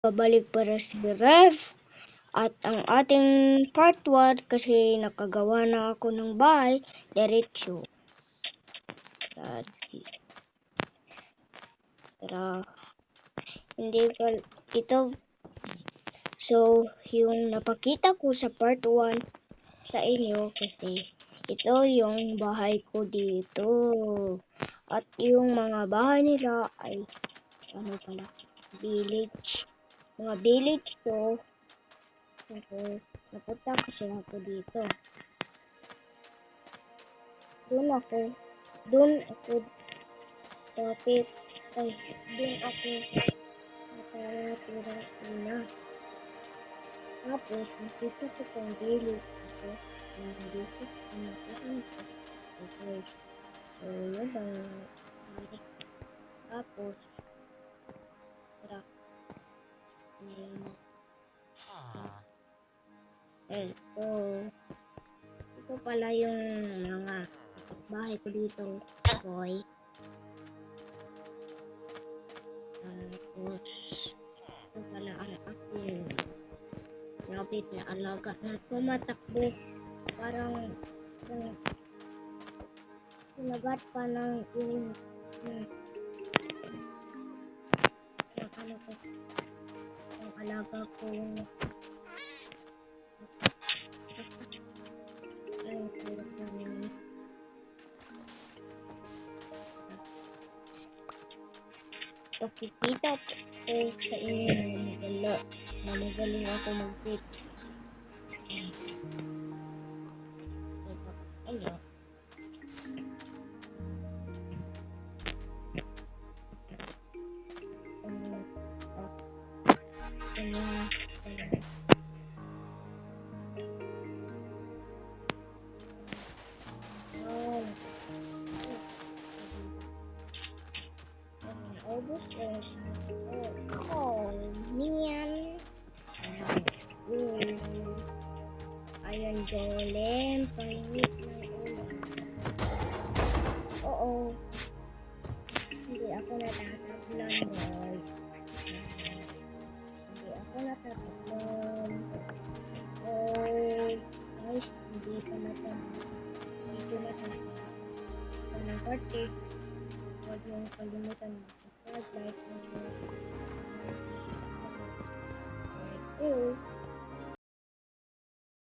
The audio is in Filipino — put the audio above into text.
Babalik para si Ref at ang ating part 1 kasi nakagawa na ako ng bahay diretso. Tara. Hindi pa ito. So, yung napakita ko sa part 1 sa inyo kasi ito yung bahay ko dito. At yung mga bahay nila ay ano pala, village. Mga village to. So, napunta kasi ako dito. Doon ako tapit. Ay, doon ako nakatira una. Tapos, nakita ko pang village ako. Dito, okay. So, yun lang. Tapos, tara. So, ito pala yung mga bahay ko dito, boy. Tapos, ito pala ang aking rabbit na alaga na tumatakbo. Parang sinagat pa ng yung alaga ko yung pakikita ko sa inyo na magaling ako mag-fit. Ano? Niyan. Ayan, Jolem. Pahingit ng ulo. Oo. Hindi ako natataklan, guys. Hindi ako natataklan. Oh, guys, hindi pa natataklan. Dito natataklan. Sa ng party, huwag yung kalimutan mo. Like,